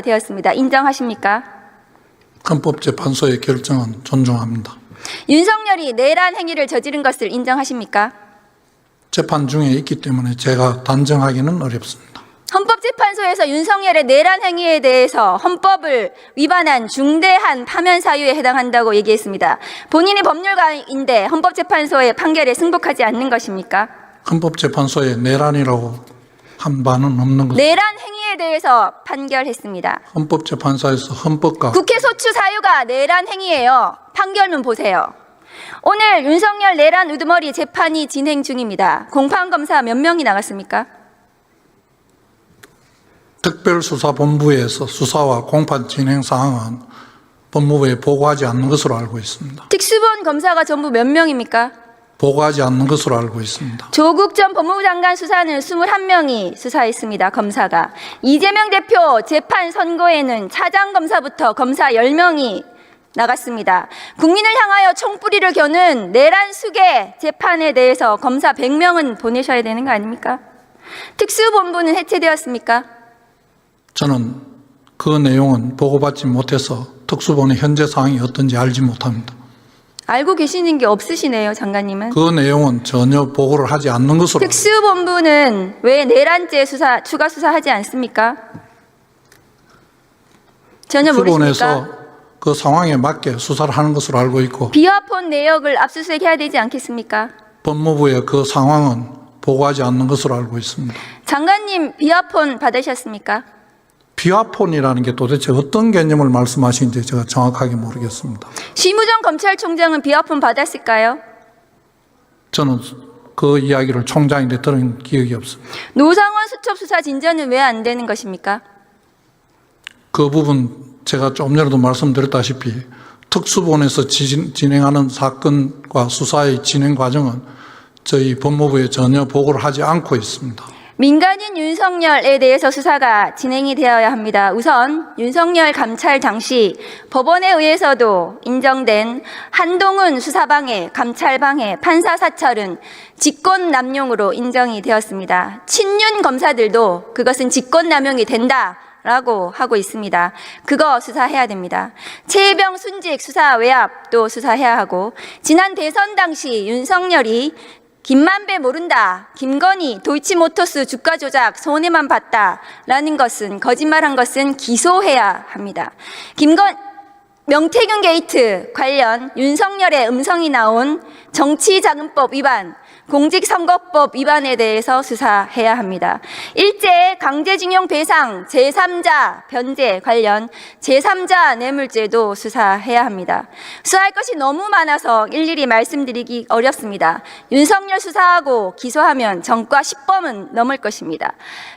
되었습니다. 인정하십니까? 헌법재판소의 결정은 존중합니다. 윤석열이 내란 행위를 저지른 것을 인정하십니까? 재판 중에 있기 때문에 제가 단정하기는 어렵습니다. 헌법재판소에서 윤석열의 내란 행위에 대해서 헌법을 위반한 중대한 파면 사유에 해당한다고 얘기했습니다. 본인이 법률가인데 헌법재판소의 판결에 승복하지 않는 것입니까? 헌법재판소에 내란이라고 한 바는 없는 것. 내란 행위에 대해서 판결했습니다. 헌법재판소에서 헌법과 국회 소추 사유가 내란 행위예요. 판결문 보세요. 오늘 윤석열 내란 우두머리 재판이 진행 중입니다. 공판검사 몇 명이 나갔습니까? 특별수사본부에서 수사와 공판 진행 사항은 법무부에 보고하지 않는 것으로 알고 있습니다. 특수본 검사가 전부 몇 명입니까? 보고하지 않는 것으로 알고 있습니다. 조국 전 법무부 장관 수사는 21명이 수사했습니다. 검사가. 이재명 대표 재판 선고에는 차장검사부터 검사 10명이 나갔습니다. 국민을 향하여 총뿌리를 겨눈 내란 수계 재판에 대해서 검사 100명은 보내셔야 되는 거 아닙니까? 특수본부는 해체되었습니까? 저는 그 내용은 보고받지 못해서 특수본의 현재 상황이 어떤지 알지 못합니다. 알고 계시는 게 없으시네요, 장관님은. 그 내용은 전혀 보고를 하지 않는 것으로. 특수본부는 왜 내란죄 수사, 추가 수사하지 않습니까? 전혀 모르십니까? 특수본에서 그 상황에 맞게 수사를 하는 것으로 알고 있고 비화폰 내역을 압수수색해야 되지 않겠습니까? 법무부의 그 상황은 보고하지 않는 것으로 알고 있습니다. 장관님 비화폰 받으셨습니까? 비화폰이라는 게 도대체 어떤 개념을 말씀하시는지 제가 정확하게 모르겠습니다. 심우정 검찰총장은 비화폰 받았을까요? 저는 그 이야기를 총장인데 들은 기억이 없습니다. 노상원 수첩 수사 진전은 왜 안 되는 것입니까? 그 부분 제가 좀 전에도 말씀드렸다시피 특수본에서 진행하는 사건과 수사의 진행 과정은 저희 법무부에 전혀 보고를 하지 않고 있습니다. 민간인 윤석열에 대해서 수사가 진행이 되어야 합니다. 우선 윤석열 감찰 당시 법원에 의해서도 인정된 한동훈 수사방해, 감찰방해, 판사사찰은 직권남용으로 인정이 되었습니다. 친윤 검사들도 그것은 직권남용이 된다라고 하고 있습니다. 그거 수사해야 됩니다. 최혜병 순직 수사 외압도 수사해야 하고 지난 대선 당시 윤석열이 김만배 모른다, 김건희 도이치모터스 주가 조작 손해만 봤다라는 것은 거짓말한 것은 기소해야 합니다. 명태균 게이트 관련 윤석열의 음성이 나온 정치자금법 위반, 공직선거법 위반에 대해서 수사해야 합니다. 일제 강제징용 배상 제3자 변제 관련 제3자 뇌물죄도 수사해야 합니다. 수사할 것이 너무 많아서 일일이 말씀드리기 어렵습니다. 윤석열 수사하고 기소하면 전과 10범은 넘을 것입니다.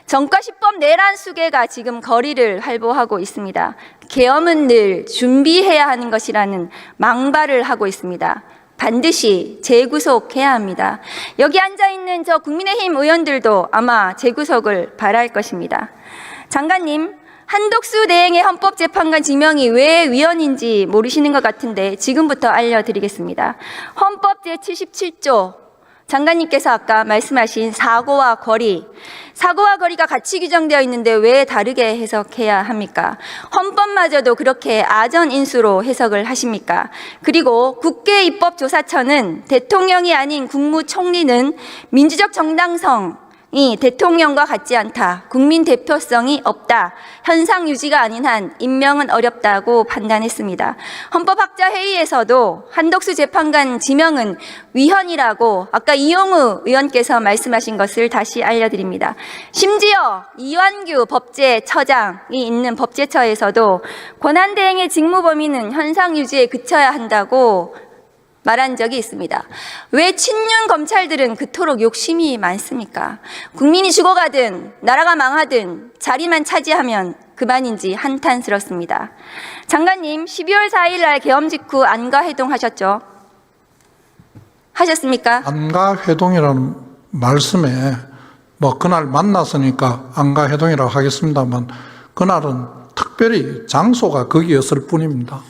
전과 10범 내란 수계가 지금 거리를 활보하고 있습니다. 계엄은 늘 준비해야 하는 것이라는 망발을 하고 있습니다. 반드시 재구속해야 합니다. 여기 앉아있는 저 국민의힘 의원들도 아마 재구속을 바랄 것입니다. 장관님, 한독수 대행의 헌법재판관 지명이 왜 위헌인지 모르시는 것 같은데 지금부터 알려드리겠습니다. 헌법 제77조 장관님께서 아까 말씀하신 사고와 거리가 같이 규정되어 있는데 왜 다르게 해석해야 합니까? 헌법마저도 그렇게 아전인수로 해석을 하십니까? 그리고 국회입법조사처는 대통령이 아닌 국무총리는 민주적 정당성이 대통령과 같지 않다, 국민 대표성이 없다, 현상 유지가 아닌 한 임명은 어렵다고 판단했습니다. 헌법학자회의에서도 한독수 재판관 지명은 위헌이라고 아까 이용우 의원께서 말씀하신 것을 다시 알려드립니다. 심지어 이완규 법제처장이 있는 법제처에서도 권한대행의 직무 범위는 현상 유지에 그쳐야 한다고 말한 적이 있습니다. 왜 친윤 검찰들은 그토록 욕심이 많습니까? 국민이 죽어가든 나라가 망하든 자리만 차지하면 그만인지 한탄스럽습니다. 장관님, 12월 4일 날 계엄 직후 안가회동 하셨죠? 하셨습니까? 안가회동이라는 말씀에 그날 만났으니까 안가회동이라고 하겠습니다만 그날은 특별히 장소가 거기였을 뿐입니다.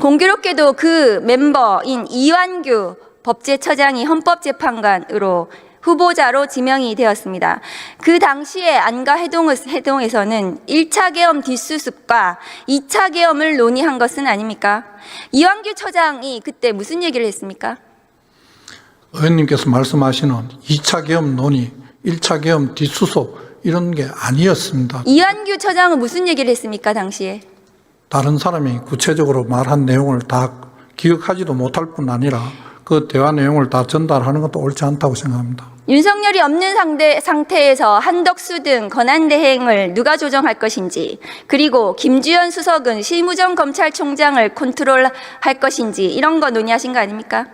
공교롭게도 그 멤버인 이완규 법제처장이 헌법재판관으로 후보자로 지명이 되었습니다. 그 당시에 안가 회동에서는 1차 계엄 뒷수습과 2차 계엄을 논의한 것은 아닙니까? 이완규 처장이 그때 무슨 얘기를 했습니까? 의원님께서 말씀하시는 2차 계엄 논의, 1차 계엄 뒷수습 이런 게 아니었습니다. 이완규 처장은 무슨 얘기를 했습니까, 당시에? 다른 사람이 구체적으로 말한 내용을 다 기억하지도 못할 뿐 아니라 그 대화 내용을 다 전달하는 것도 옳지 않다고 생각합니다. 윤석열이 없는 상태에서 한덕수 등 권한대행을 누가 조정할 것인지, 그리고 김주현 수석은 심우정 검찰총장을 컨트롤할 것인지 이런 거 논의하신 거 아닙니까?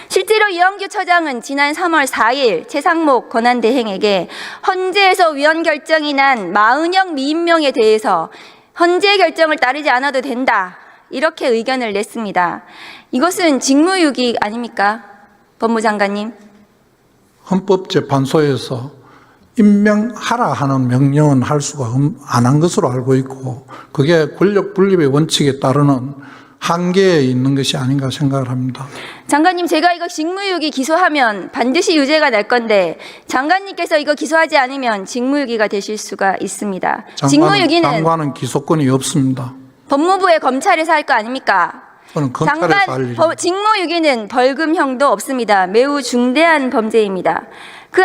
실제로 이완규 처장은 지난 3월 4일 최상목 권한대행에게 헌재에서 위헌 결정이 난 마은영 미임명에 대해서 헌재 결정을 따르지 않아도 된다, 이렇게 의견을 냈습니다. 이것은 직무유기 아닙니까, 법무장관님? 헌법재판소에서 임명하라 하는 명령은 할 수가 안 한 것으로 알고 있고, 그게 권력 분립의 원칙에 따르는 한계에 있는 것이 아닌가 생각을 합니다. 장관님, 제가 이거 직무유기 기소하면 반드시 유죄가 날 건데 장관님께서 이거 기소하지 않으면 직무유기가 되실 수가 있습니다. 장관은 기소권이 없습니다. 법무부의 검찰에서 할 거 아닙니까? 저는 검찰에서 할 일입니다. 직무유기는 벌금형도 없습니다. 매우 중대한 범죄입니다. 그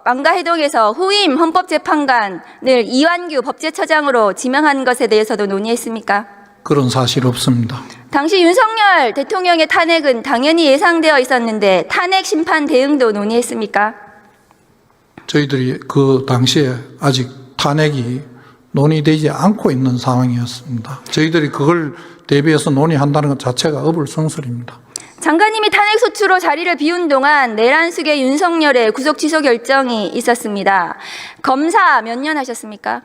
안가해동에서 후임 헌법재판관을 이완규 법제처장으로 지명한 것에 대해서도 논의했습니까? 그런 사실 없습니다. 당시 윤석열 대통령의 탄핵은 당연히 예상되어 있었는데 탄핵 심판 대응도 논의했습니까? 저희들이 그 당시에 아직 탄핵이 논의되지 않고 있는 상황이었습니다. 저희들이 그걸 대비해서 논의한다는 것 자체가 어불성설입니다. 장관님이 탄핵소추로 자리를 비운 동안 내란숙의 윤석열의 구속 취소 결정이 있었습니다. 검사 몇 년 하셨습니까?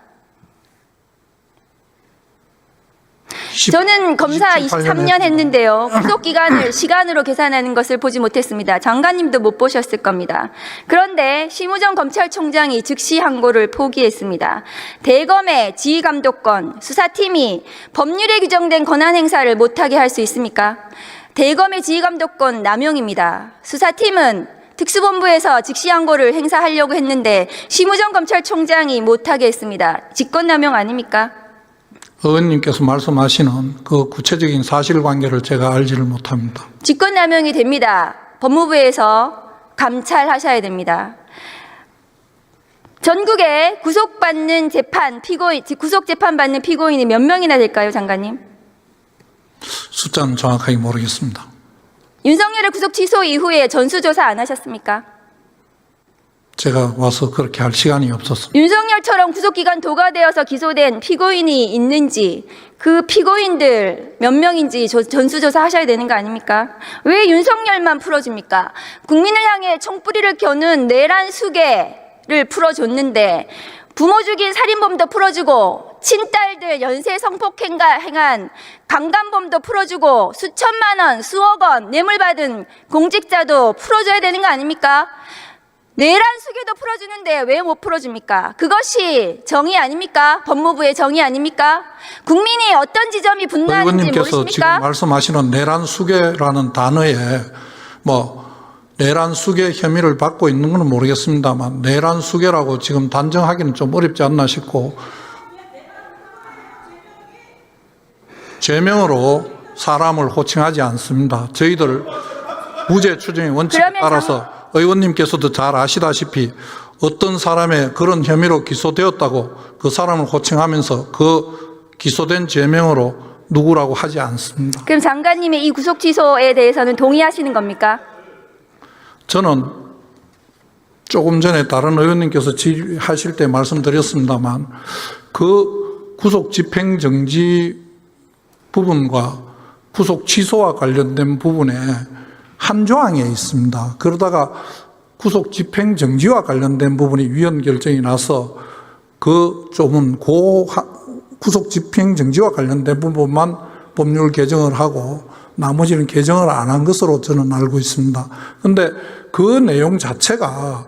저는 검사 23년 했는데요. 구속기간을 시간으로 계산하는 것을 보지 못했습니다. 장관님도 못 보셨을 겁니다. 그런데 심우정 검찰총장이 즉시 항고를 포기했습니다. 대검의 지휘감독권, 수사팀이 법률에 규정된 권한 행사를 못하게 할 수 있습니까? 대검의 지휘감독권 남용입니다. 수사팀은 특수본부에서 즉시 항고를 행사하려고 했는데 심우정 검찰총장이 못하게 했습니다. 직권남용 아닙니까? 의원님께서 말씀하시는 그 구체적인 사실관계를 제가 알지를 못합니다. 직권남용이 됩니다. 법무부에서 감찰하셔야 됩니다. 전국에 구속 재판받는 피고인이 몇 명이나 될까요, 장관님? 숫자는 정확하게 모르겠습니다. 윤석열의 구속 취소 이후에 전수조사 안 하셨습니까? 제가 와서 그렇게 할 시간이 없었습니다. 윤석열처럼 구속기간 도가되어서 기소된 피고인이 있는지, 그 피고인들 몇 명인지 전수조사 하셔야 되는 거 아닙니까? 왜 윤석열만 풀어줍니까? 국민을 향해 총뿌리를 겨눈 내란 수괴를 풀어줬는데 부모 죽인 살인범도 풀어주고 친딸들 연쇄 성폭행한 강간범도 풀어주고 수천만 원, 수억 원 뇌물 받은 공직자도 풀어줘야 되는 거 아닙니까? 내란 수괴도 풀어주는데 왜 못 풀어줍니까? 그것이 정의 아닙니까? 법무부의 정의 아닙니까? 국민이 어떤 지점이 분노하는지 의원님께서 모르십니까? 지금 말씀하시는 내란 수괴라는 단어에 내란 수괴 혐의를 받고 있는 건 모르겠습니다만 내란 수괴라고 지금 단정하기는 좀 어렵지 않나 싶고, 죄명으로 사람을 호칭하지 않습니다. 저희들 무죄 추정의 원칙에 따라서 의원님께서도 잘 아시다시피 어떤 사람의 그런 혐의로 기소되었다고 그 사람을 호칭하면서 그 기소된 죄명으로 누구라고 하지 않습니다. 그럼 장관님의 이 구속 취소에 대해서는 동의하시는 겁니까? 저는 조금 전에 다른 의원님께서 질의하실 때 말씀드렸습니다만 그 구속 집행정지 부분과 구속 취소와 관련된 부분에 한 조항에 있습니다. 그러다가 구속 집행정지와 관련된 부분이 위헌 결정이 나서 그 조문 구속 집행정지와 관련된 부분만 법률 개정을 하고 나머지는 개정을 안 한 것으로 저는 알고 있습니다. 그런데 그 내용 자체가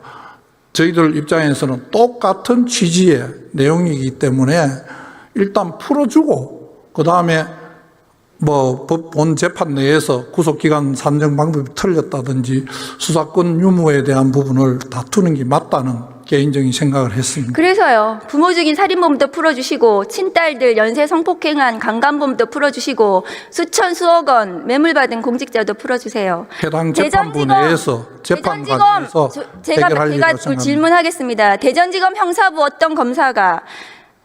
저희들 입장에서는 똑같은 취지의 내용이기 때문에 일단 풀어주고 그 다음에 본 재판 내에서 구속기간 산정 방법이 틀렸다든지 수사권 유무에 대한 부분을 다투는 게 맞다는 개인적인 생각을 했습니다. 그래서요. 부모 죽인 살인범도 풀어주시고 친딸들 연쇄 성폭행한 강간범도 풀어주시고 수천 수억 원 매물받은 공직자도 풀어주세요. 해당 재판부 내에서 재판 과정에서 제가 해결할 생각입니다. 질문하겠습니다. 대전지검 형사부 어떤 검사가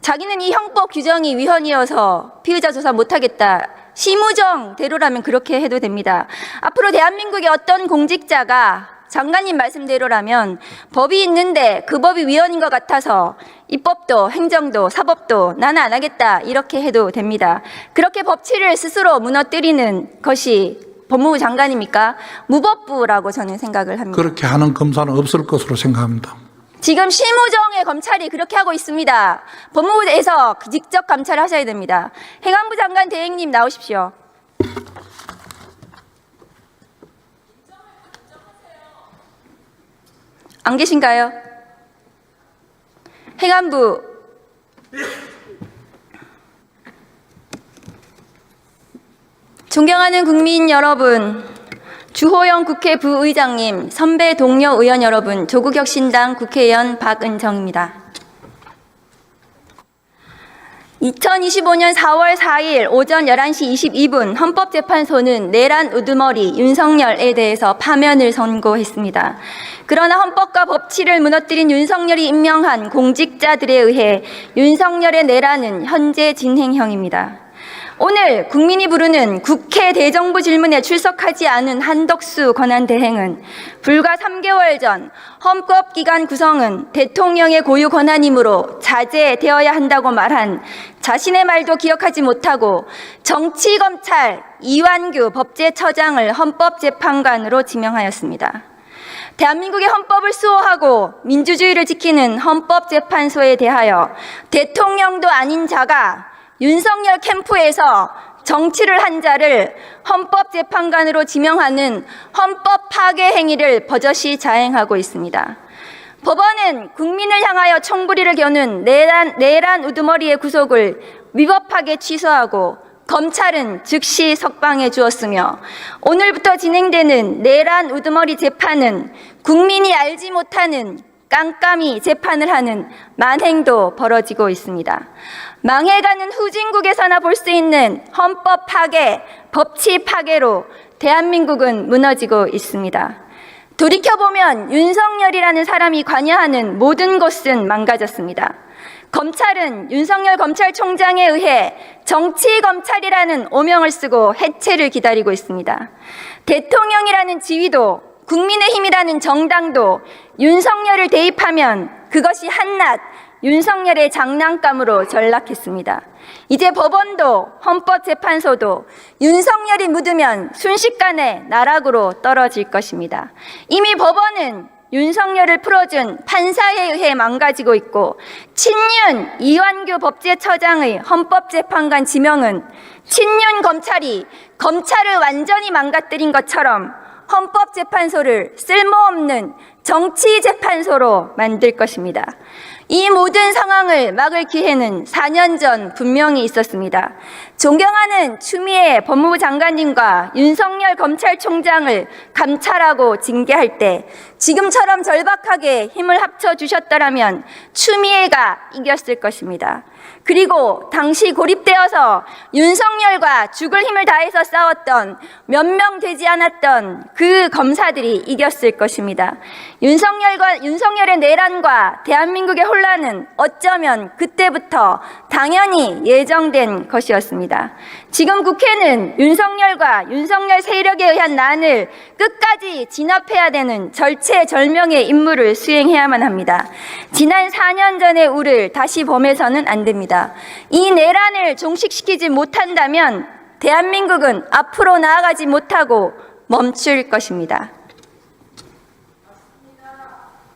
자기는 이 형법 규정이 위헌이어서 피의자 조사 못하겠다. 심우정대로라면 그렇게 해도 됩니다. 앞으로 대한민국의 어떤 공직자가 장관님 말씀대로라면 법이 있는데 그 법이 위헌인 것 같아서 입법도 행정도 사법도 나는 안 하겠다 이렇게 해도 됩니다. 그렇게 법치를 스스로 무너뜨리는 것이 법무부 장관입니까? 무법부라고 저는 생각을 합니다. 그렇게 하는 검사는 없을 것으로 생각합니다. 지금 심우정의 검찰이 그렇게 하고 있습니다. 법무부에서 직접 감찰을 하셔야 됩니다. 행안부 장관 대행님 나오십시오. 안 계신가요? 행안부 존경하는 국민 여러분, 주호영 국회 부의장님, 선배 동료 의원 여러분, 조국혁신당 국회의원 박은정입니다. 2025년 4월 4일 오전 11시 22분 헌법재판소는 내란 우두머리 윤석열에 대해서 파면을 선고했습니다. 그러나 헌법과 법치를 무너뜨린 윤석열이 임명한 공직자들에 의해 윤석열의 내란은 현재 진행형입니다. 오늘 국민이 부르는 국회 대정부 질문에 출석하지 않은 한덕수 권한대행은 불과 3개월 전 헌법기관 구성은 대통령의 고유 권한이므로 자제되어야 한다고 말한 자신의 말도 기억하지 못하고 정치검찰 이완규 법제처장을 헌법재판관으로 지명하였습니다. 대한민국의 헌법을 수호하고 민주주의를 지키는 헌법재판소에 대하여 대통령도 아닌 자가 윤석열 캠프에서 정치를 한 자를 헌법재판관으로 지명하는 헌법 파괴 행위를 버젓이 자행하고 있습니다. 법원은 국민을 향하여 총부리를 겨눈 내란 우두머리의 구속을 위법하게 취소하고 검찰은 즉시 석방해 주었으며 오늘부터 진행되는 내란 우두머리 재판은 국민이 알지 못하는 깜깜이 재판을 하는 만행도 벌어지고 있습니다. 망해가는 후진국에서나 볼 수 있는 헌법 파괴, 법치 파괴로 대한민국은 무너지고 있습니다. 돌이켜보면 윤석열이라는 사람이 관여하는 모든 곳은 망가졌습니다. 검찰은 윤석열 검찰총장에 의해 정치검찰이라는 오명을 쓰고 해체를 기다리고 있습니다. 대통령이라는 지위도 국민의힘이라는 정당도 윤석열을 대입하면 그것이 한낱 윤석열의 장난감으로 전락했습니다. 이제 법원도 헌법재판소도 윤석열이 묻으면 순식간에 나락으로 떨어질 것입니다. 이미 법원은 윤석열을 풀어준 판사에 의해 망가지고 있고 친윤 이완규 법제처장의 헌법재판관 지명은 친윤 검찰이 검찰을 완전히 망가뜨린 것처럼 헌법재판소를 쓸모없는 정치재판소로 만들 것입니다. 이 모든 상황을 막을 기회는 4년 전 분명히 있었습니다. 존경하는 추미애 법무부 장관님과 윤석열 검찰총장을 감찰하고 징계할 때 지금처럼 절박하게 힘을 합쳐주셨더라면 추미애가 이겼을 것입니다. 그리고 당시 고립되어서 윤석열과 죽을 힘을 다해서 싸웠던 몇 명 되지 않았던 그 검사들이 이겼을 것입니다. 윤석열의 내란과 대한민국의 혼란은 어쩌면 그때부터 당연히 예정된 것이었습니다. 지금 국회는 윤석열과 윤석열 세력에 의한 난을 끝까지 진압해야 되는 절체절명의 임무를 수행해야만 합니다. 지난 4년 전의 우를 다시 범해서는 안 됩니다. 이 내란을 종식시키지 못한다면 대한민국은 앞으로 나아가지 못하고 멈출 것입니다.